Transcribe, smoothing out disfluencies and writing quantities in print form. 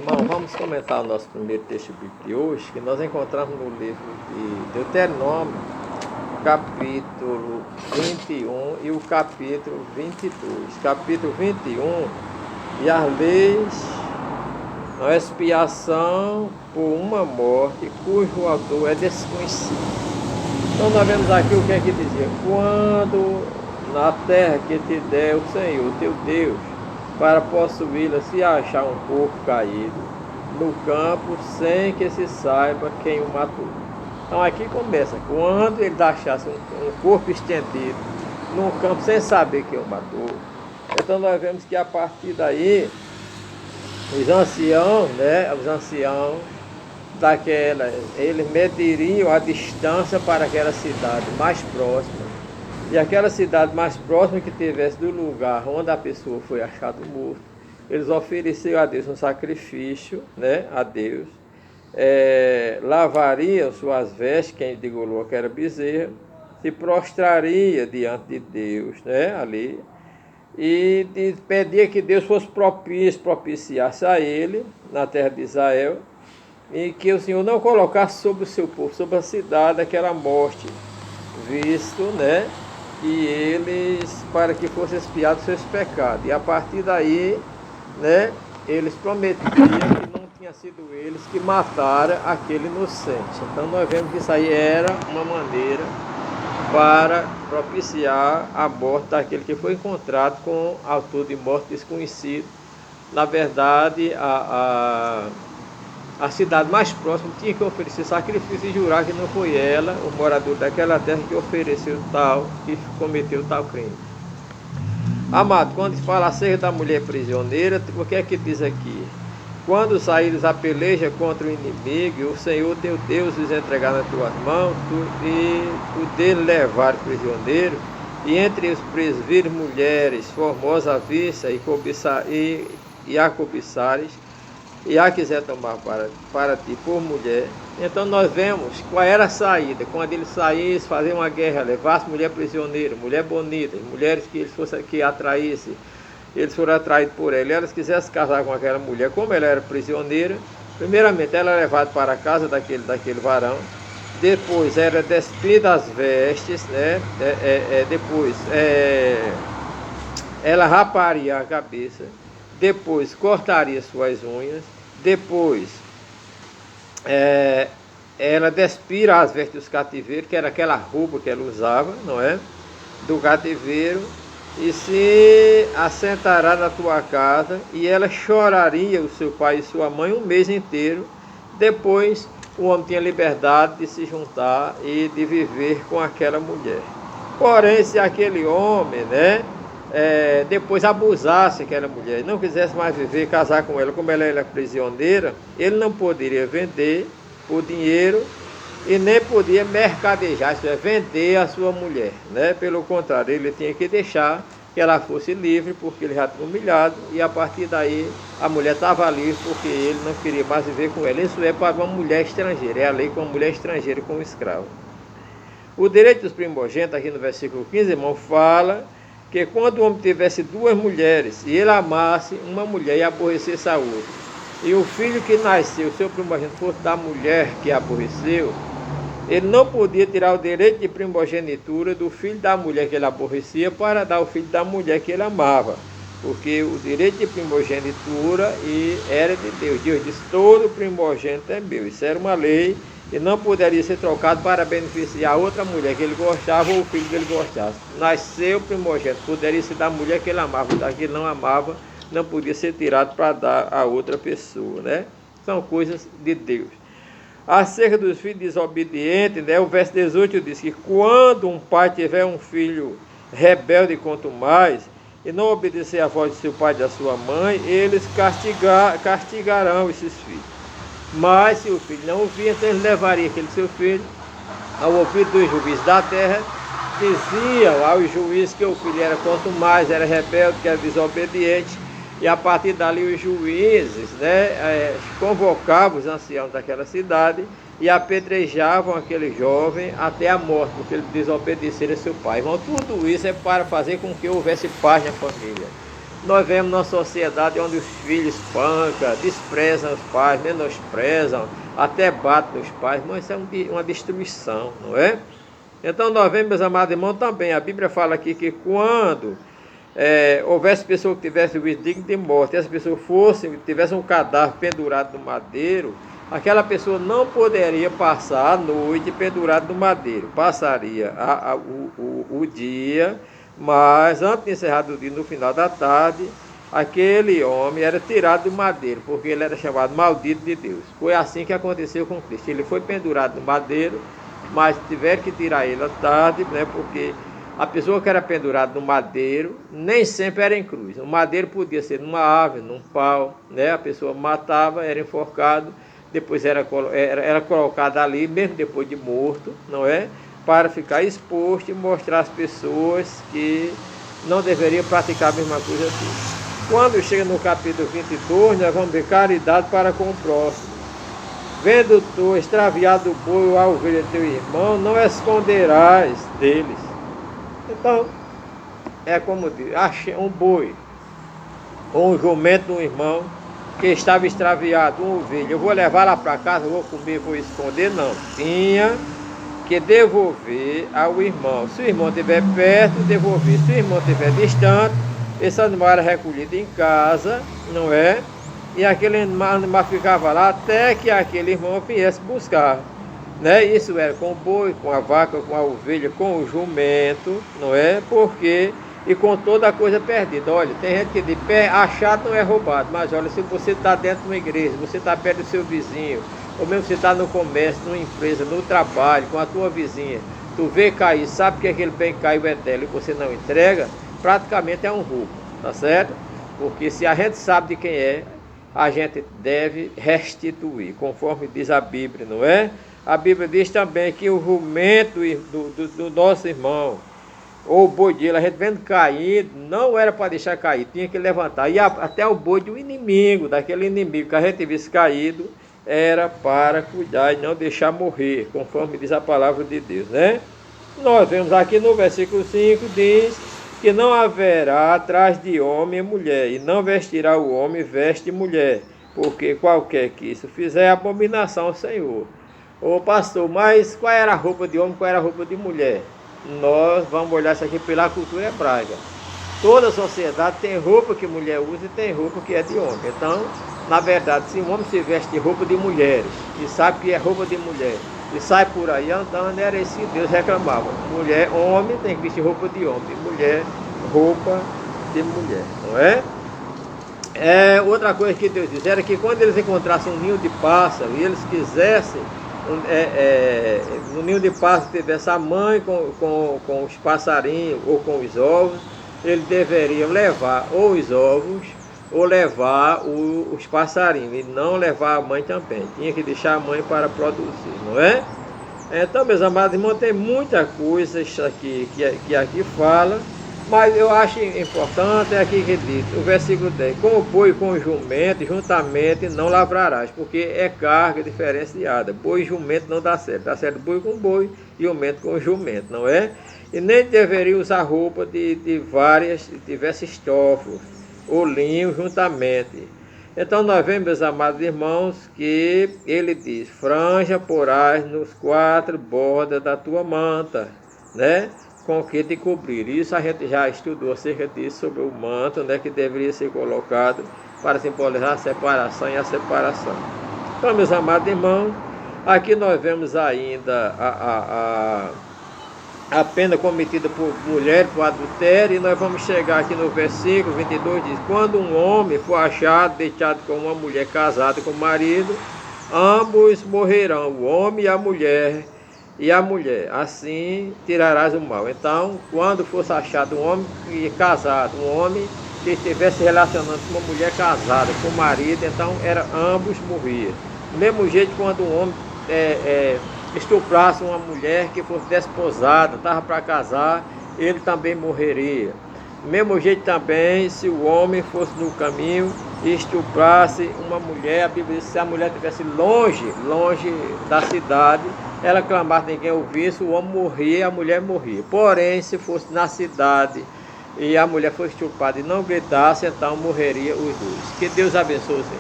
Irmão, vamos comentar o nosso primeiro texto bíblico de hoje, que nós encontramos no livro de Deuteronômio, capítulo 21 e o capítulo 22. Capítulo 21, e as leis, a expiação por uma morte cujo autor é desconhecido. Então nós vemos aqui o que é que dizia: quando na terra que te der o Senhor, teu Deus, para possuí-la, se achar um corpo caído no campo, sem que se saiba quem o matou. Então aqui começa: quando ele achasse um corpo estendido no campo, sem saber quem o matou. Então nós vemos que a partir daí, os anciãos daquela, eles mediriam a distância para aquela cidade mais próxima. E aquela cidade mais próxima que tivesse do lugar onde a pessoa foi achada morta, eles ofereciam a Deus um sacrifício, né, a Deus, lavariam suas vestes, quem degolou aquela bezerra, se prostraria diante de Deus, né, ali, e pedia que Deus fosse propiciasse a ele, na terra de Israel, e que o Senhor não colocasse sobre o seu povo, sobre a cidade, aquela morte, visto, né, que eles, para que fosse expiado seus pecados. E a partir daí, né, eles prometiam que não tinha sido eles que mataram aquele inocente. Então nós vemos que isso aí era uma maneira para propiciar a morte daquele que foi encontrado com autor de morte desconhecido. Na verdade, a cidade mais próxima tinha que oferecer sacrifício e jurar que não foi ela, o morador daquela terra, que ofereceu tal, que cometeu tal crime. Amado, quando fala acerca da mulher prisioneira, o que é que diz aqui? Quando saíres a peleja contra o inimigo, o Senhor teu Deus os entregar nas tuas mãos, tu dele levar prisioneiro, e entre os presbíteros mulheres formosas à vista e a cobiçares, e a quiser tomar para ti por mulher. Então nós vemos qual era a saída. Quando eles saíssem, fazer uma guerra, levasse mulher prisioneira, mulher bonita, mulheres que eles fossem, que atraíssem, eles foram atraídos por ela, e elas quisessem casar com aquela mulher, como ela era prisioneira, primeiramente ela era levada para a casa daquele varão, depois era despida as vestes, né? Depois ela raparia a cabeça, depois cortaria suas unhas, depois ela despira as vestes dos cativeiros, que era aquela roupa que ela usava, não é? Do cativeiro, e se assentará na tua casa, e ela choraria o seu pai e sua mãe um mês inteiro. Depois o homem tinha liberdade de se juntar e de viver com aquela mulher. Porém, se aquele homem, né, depois abusasse aquela mulher, não quisesse mais viver, casar com ela, como ela era prisioneira, ele não poderia vender por dinheiro e nem podia mercadejar, isso é, vender a sua mulher, né? Pelo contrário, ele tinha que deixar que ela fosse livre, porque ele já tinha humilhado, e a partir daí a mulher estava livre, porque ele não queria mais viver com ela. Isso é para uma mulher estrangeira, é a lei com uma mulher estrangeira como escravo. O direito dos primogênitos, aqui no versículo 15, irmão, fala que quando o homem tivesse duas mulheres, e ele amasse uma mulher e aborrecesse a outra, e o filho que nasceu, o seu primogênito, fosse da mulher que aborreceu, ele não podia tirar o direito de primogenitura do filho da mulher que ele aborrecia para dar ao filho da mulher que ele amava, porque o direito de primogenitura era de Deus. Deus disse: todo primogênito é meu. Isso era uma lei e não poderia ser trocado para beneficiar outra mulher que ele gostava ou o filho que ele gostasse. Nasceu primogênito, poderia ser da mulher que ele amava, da que ele não amava, não podia ser tirado para dar a outra pessoa, né? São coisas de Deus. Acerca dos filhos desobedientes, né, o verso 18 diz que quando um pai tiver um filho rebelde quanto mais, e não obedecer à voz de seu pai e da sua mãe, eles castigarão esses filhos. Mas se o filho não ouvir, então eles levariam aquele seu filho ao ouvido dos juízes da terra, diziam aos juízes que o filho era quanto mais era rebelde, que era desobediente, e a partir dali os juízes, né, convocavam os anciãos daquela cidade e apedrejavam aquele jovem até a morte, porque ele desobedecera seu pai. Irmão, tudo isso é para fazer com que houvesse paz na família. Nós vemos uma sociedade onde os filhos espancam, desprezam os pais, menosprezam, até batem os pais, mas isso é uma destruição, não é? Então nós vemos, meus amados irmãos, também, a Bíblia fala aqui que quando houvesse pessoa que tivesse o juízo digno de morte, e essa pessoa tivesse um cadáver pendurado no madeiro, aquela pessoa não poderia passar a noite pendurado no madeiro, passaria o dia, mas antes de encerrar o dia, no final da tarde, aquele homem era tirado do madeiro, porque ele era chamado maldito de Deus. Foi assim que aconteceu com Cristo. Ele foi pendurado no madeiro, mas tiveram que tirar ele à tarde, né, porque a pessoa que era pendurada no madeiro nem sempre era em cruz. O madeiro podia ser numa árvore, num pau, né? A pessoa matava, era enforcado, depois era colocado ali, mesmo depois de morto, não é? Para ficar exposto e mostrar às pessoas que não deveriam praticar a mesma coisa assim. Quando chega no capítulo 22, nós vamos ver caridade para com o próximo. Vendo tu extraviado o boi ou a ovelha de teu irmão, não esconderás deles. Então, é como diz, achei um boi ou um jumento de um irmão que estava extraviado, uma ovelha, eu vou levar lá para casa, vou comer, vou esconder, não. Tinha que devolver ao irmão. Se o irmão estiver perto, devolver. Se o irmão estiver distante, esse animal era recolhido em casa, não é? E aquele animal ficava lá até que aquele irmão viesse buscar, né? Isso era com o boi, com a vaca, com a ovelha, com o jumento, não é? Porque e com toda a coisa perdida. Olha, tem gente que diz, achado não é roubado, mas olha, se você está dentro de uma igreja, você está perto do seu vizinho, ou mesmo você está no comércio, numa empresa, no trabalho, com a tua vizinha, tu vê cair, sabe que aquele bem caiu é dela e você não entrega, praticamente é um roubo, tá certo? Porque se a gente sabe de quem é, a gente deve restituir, conforme diz a Bíblia, não é? A Bíblia diz também que o jumento do nosso irmão, ou o boi dele, a gente vendo cair, não era para deixar cair, tinha que levantar. E até o boi do inimigo, daquele inimigo que a gente visse caído, era para cuidar e não deixar morrer, conforme diz a palavra de Deus, né? Nós vemos aqui no versículo 5, diz que não haverá atrás de homem e mulher, e não vestirá o homem veste mulher, porque qualquer que isso fizer é abominação ao Senhor. Ô pastor, mas qual era a roupa de homem, qual era a roupa de mulher? Nós vamos olhar isso aqui pela cultura hebraica. Toda a sociedade tem roupa que mulher usa e tem roupa que é de homem. Então, na verdade, se um homem se veste de roupa de mulheres, e sabe que é roupa de mulher, e sai por aí andando, era isso que Deus reclamava. Mulher, homem tem que vestir roupa de homem, mulher, roupa de mulher, não é? Outra coisa que Deus diz era que quando eles encontrassem um ninho de pássaro e eles quisessem, no ninho de pássaro tivesse a mãe com os passarinhos ou com os ovos, eles deveriam levar ou os ovos ou levar os passarinhos e não levar a mãe também. Tinha que deixar a mãe para produzir, não é? Então, meus amados irmãos, tem muita coisa aqui, que aqui fala, mas eu acho importante aqui que diz, o versículo 10, com o boi e com o jumento, juntamente não lavrarás, porque é carga diferenciada. Boi e jumento não dá certo boi com boi e jumento com jumento, não é? E nem deveria usar roupa de diversos estofos, ou linho juntamente. Então nós vemos, meus amados irmãos, que ele diz, franja porás nos 4 bordas da tua manta, né? Com que te cobrir. Isso a gente já estudou acerca disso, sobre o manto, né? Que deveria ser colocado para simbolizar a separação e a separação. Então, meus amados irmãos, aqui nós vemos ainda a pena cometida por mulher, por adultério, e nós vamos chegar aqui no versículo 22, diz, quando um homem for achado deitado com uma mulher casada com o marido, ambos morrerão, o homem e a mulher, assim tirarás o mal. Então, quando fosse achado um homem casado, um homem que estivesse relacionando com uma mulher casada com o marido, então ambos morriam. Do mesmo jeito, quando um homem estuprasse uma mulher que fosse desposada, estava para casar, ele também morreria. Do mesmo jeito também, se o homem fosse no caminho e estuprasse uma mulher, a Bíblia diz que se a mulher estivesse longe da cidade, ela clamasse, ninguém ouvisse, o homem morria, a mulher morria. Porém, se fosse na cidade, e a mulher foi estuprada e não gritasse, então morreria os dois. Que Deus abençoe você.